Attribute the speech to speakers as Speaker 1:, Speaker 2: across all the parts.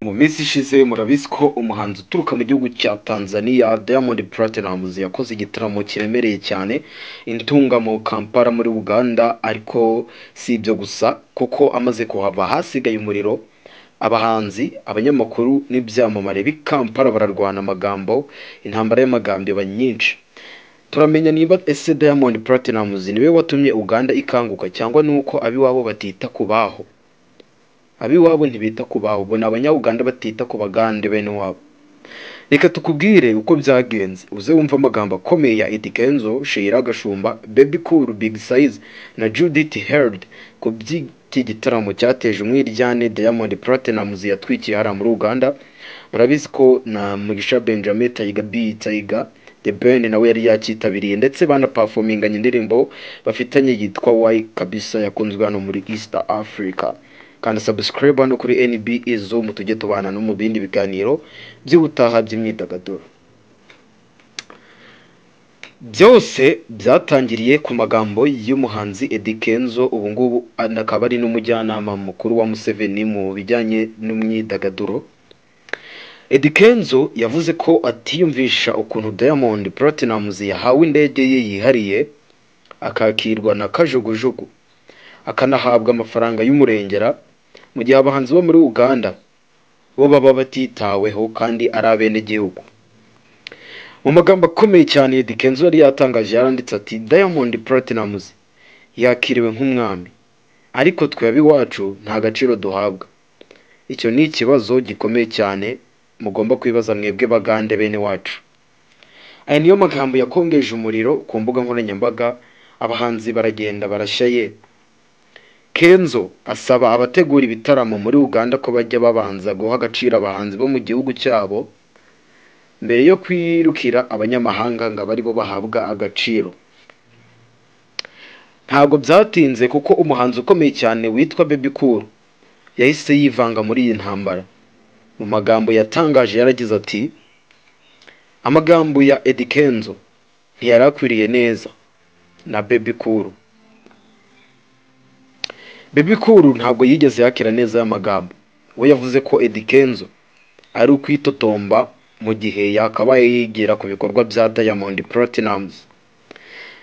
Speaker 1: Mu minsi ishize murabizi ko umuhanzi uturuka mu gihugu cya Tanzania Diamond Platnumz yakoze igitaramo kiremereye cyane intunga mu Kampala muri Uganda, ariko si ibyo gusa kuko amaze kuhava hasigaye umuriro. Abahanzi, abanyamakuru n'ibyamamare b'i Kampala bararwana amagambo, intambara y'amagambo iba nyinshi. Turamenya niba ese Diamond Platnumz niwe watumye Uganda ikanguka cyangwa nuko abiwabo batita kubaho. Abiwabo ntibita kubaho, bo ni Abanya-Uganda batita ku Bagande bene wabo. Reka tukubwire uko byagenze, uze wumva amagambo akomeye ya Eddy Kenzo, Sheila Gashumba, Bebe Cool, Big Size na Judith Heard ku by'iki gitaramo cyateje umwiryane Diamond Platnumz yatwikiye hariya muri Uganda. Murabizi ko na Mugisha Benjamin Taiga The Ben nawe yari yakitabiriye, ndetse banaperforminganye indirimbo bafitanye yitwa Why kabisa yakunzwe hano muri East Africa. Kandi subscribe hano kuri NB Izo mutujye tubana no mu bindi biganiro by'ubutaha by'imyidagaduro. Byose byatangiriye ku magambo y'umuhanzi Eddy Kenzo, ubu ngubu akaba ari n'umujyanama mukuru wa Museveni mu bijyanye n'imyidagaduro. Eddy Kenzo yavuze ko atiyumvisha ukuntu Diamond Platnumz yahawe indege ye yihariye, akakirwa na kajugujugu, akanahabwa amafaranga y'umurengera, mu gihe abahanzi bo muri Uganda bo baba batitaweho kandi ari abenegihugu. Mu magambo akomeye cyane Eddy Kenzo yari yatangaje, yaranditse ati Diamond Platnumz yakiriwe nk'umwami, ariko twe abiwacu nta gaciro duhabwa. Icyo ni ikibazo gikomeye cyane mugomba kwibaza mwebwe Bagande bene wacu. Aya niyo magambo yakongeje umuriro ku mbuga nkoranyambaga, abahanzi baragenda barashyaye. Kenzo asaba abategura ibitaramo muri Uganda ko bajya babanza guha agaciro abahanzi bo mu gihugu cyabo mbere yo kwirukira abanyamahanga ngo bari bo bahabwa agaciro. Ntabwo byatinze kuko umuhanzi ukomeye cyane witwa Bebe Cool yahise yivanga muri iyi ntambara. Mu magambo yatangaje yaragize ati amagambo ya Eddy Kenzo ntiyarakwiriye neza na Bebe Cool. Bebe Cool ntabwo yigeze yakira neza y'amagambo. We yavuze ko Eddy Kenzo ari ukwitotomba mu gihe yakabaye yigira ku bikorwa bya Diamond Platnumz.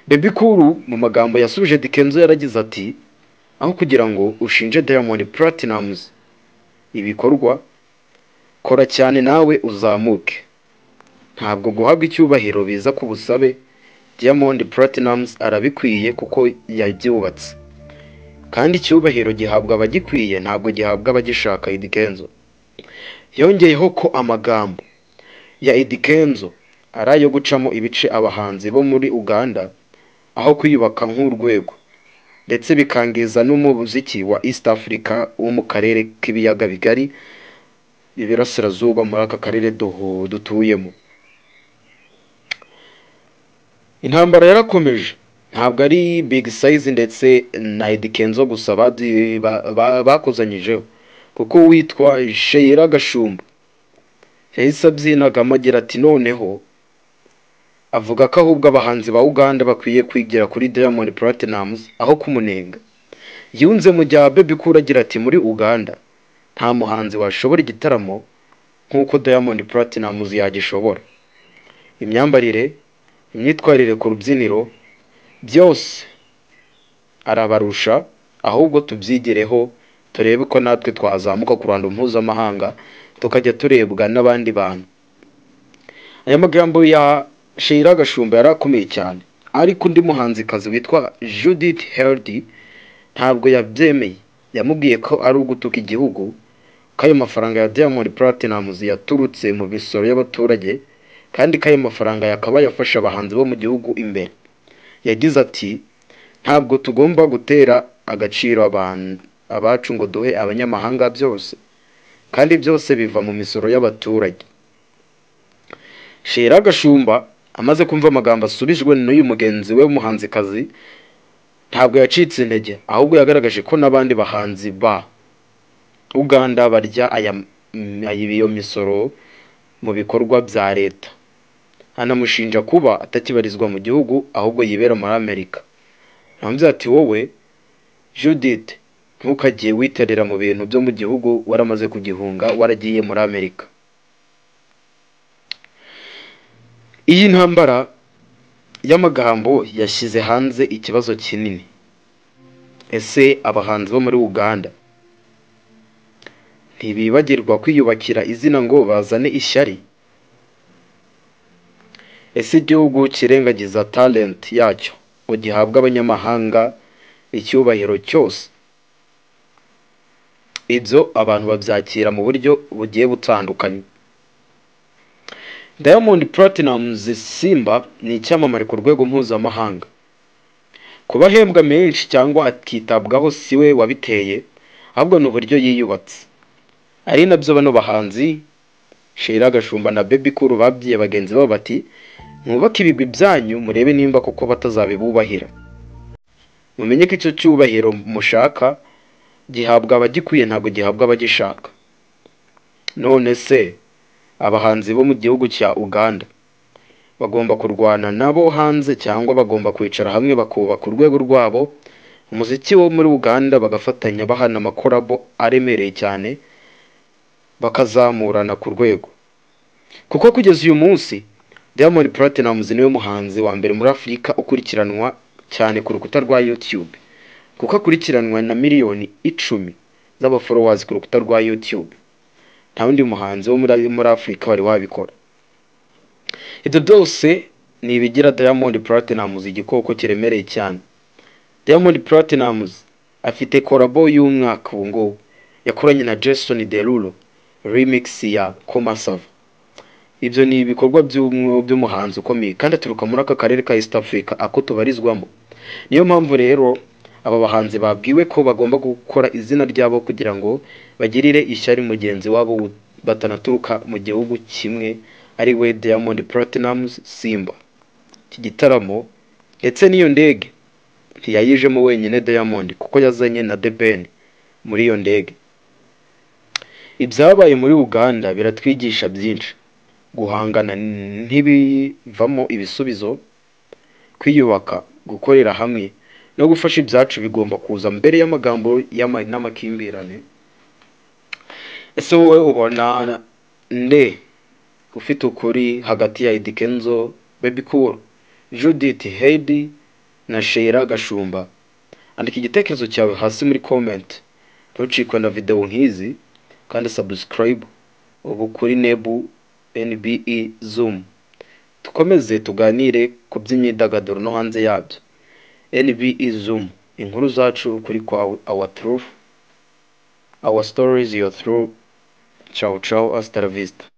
Speaker 1: Bebe Cool mu magambo yasubije Eddy Kenzo yaragize ati aho kugira ngo ushinje Diamond Platnumz ibikorwa, kora cyane nawe uzamuke. Ntabwo guhabwa icyubahiro biza ku busabe. Diamond Platnumz arabikwiye kuko yabyubatse, kandi icyubahiro gihabwa abagikwiye, ntabwo gihabwa abagishaka. Eddy Kenzo yongeyeho ko amagambo ya Eddy Kenzo ari ayo gucamo ibice abahanzi bo muri Uganda aho kwiyubaka nk'urwego, ndetse bikangiza n'umuziki wa East Africa wo mu karere k'ibiyaga bigari ibirasirazuba muri aka karere dutuyemo. Intambara yarakomeje, ntabwo ari Big Size ndetse na Eddy Kenzo gusa bakozanyijeho, kuko witwa Sheila Gashumba yahise abyinagamo agira ati noneho avuga ko ahubwo abahanzi ba Uganda bakwiye kwigira kuri Diamond Platnumz aho kumunenga. Yunze mu gihe Bebe Cool agira ati muri Uganda nta muhanzi washobora igitaramo nk'uko Diamond Platnumz yagishobora. Imyambarire, imyitwarire ku rubyiniro, byose arabarusha, ahubwo tubyigireho turebe ko natwe twazamuka ku ruhando mpuzamahanga tukajya turebwa n'abandi bantu. Aya magambo ya Sheila Gashumba yarakomeye cyane, ariko undi muhanzikazi witwa Judith Heard ntabwo yabyemeye. Yamubwiye ko ari ugutuka igihugu, ko ayo mafaranga ya Diamond Platnumz yaturutse mu misoro y'abaturage, kandi ko ayo mafaranga yakaba yafasha abahanzi bo mu gihugu imbere. Yagize ati ntabwo tugomba gutera agaciro abacu ngo duhe abanyamahanga byose, kandi byose biva mu misoro y'abaturage. Sheila Gashumba amaze kumva amagambo asubijwe n'uyu mugenzi we w'umuhanzikazi, ntabwo yacitse intege, ahubwo yagaragaje ko n'abandi bahanzi ba Uganda barya iyo misoro mu bikorwa bya leta. Anamushinja kuba atakibarizwa mu gihugu ahubwo yibera muri Amerika. Namubwiye ati wowe Judith ntukagiye witerera mu bintu byo mu gihugu waramaze kugihunga waragiye muri Amerika. Iyi ntambara y'amagambo yashyize hanze ikibazo kinini. Ese abahanzi bo muri Uganda ntibibagirwa kwiyubakira izina ngo bazane ishyari? Ese igihugu kirengagiza talent yacyo ngo gihabwa abanyamahanga icyubahiro cyose? Ibyo abantu babyakira mu buryo bugiye butandukanye. Diamond Platnumz Simba ni icyamamare ku rwego mpuzamahanga. Kuba ahembwa menshi cyangwa akitabwaho si we wabiteye, ahubwo ni uburyo yiyubatse. Ari nabyo bano bahanzi Sheila Gashumba na Bebe Cool babwiye bagenzi babo bati mwubake ibigwi byanyu murebe nimba kuko batazabibubahira. Mumenye ko icyo cyubahiro mushaka gihabwa abagikwiye ntabwo gihabwa abagishaka. None se abahanzi bo mu gihugu cya Uganda bagomba kurwana nabo hanze cyangwa bagomba kwicara hamwe bakubaka urwego rwabo umuziki wo muri Uganda bagafatanya bahana amakorabo aremereye cyane bakazamurana ku rwego? Kuko kugeza uyu munsi Diamond Platnumz niwe muhanzi wa mbere muri Afurika ukurikiranwa cyane ku rukuta rwa YouTube, kuko akurikiranwa na miliyoni 10 z'abafollowers ku rukuta rwa YouTube. Nta wundi muhanzi wo muri Afurika wari wabikora. Ibyo byose ni ibigira Diamond Platnumz igikoko kiremereye cyane. Diamond Platnumz afite korabo y'umwaka ubu ngubu yakoranye na Jason Derulo, remix ya Komasava. Ibyo ni ibikorwa by'umuhanzi ukomeye kandi aturuka muri aka karere ka East Africa ako tubarizwamo. Niyo mpamvu rero aba bahanzi babwiwe ko bagomba gukora izina ryabo kugira ngo bagirire ishyari mugenzi wabo batanaturuka mu gihugu kimwe ari we Diamond Platnumz Simba. Iki gitaramo ndetse n'iyo ndege ntiyayijemo wenyine Diamond kuko yazanye na The Ben muri iyo ndege. Ibyabaye muri Uganda biratwigisha byinshi. Guhangana ntibivamo ibisubizo, kwiyubaka, gukorera hamwe no gufasha ibyacu bigomba kuza mbere y'amagambo n'amakimbirane. Ese wowe ubona nde ufite ukuri hagati ya Eddy Kenzo, Bebe Cool, Judith Heard na Sheila Gashumba? Andika igitekerezo cyawe hasi muri comment. Ntucikwe na video nk'izi kandi subscribe ubu kuri Nebu NBE Zoom. Tukomeze tuganire ku by'imyidagaduro no hanze yabyo. NBE Zoom, inkuru zacu kuri kwa Our Truth, Our Stories, Your Truth. Ciao ciao, hasta la vista.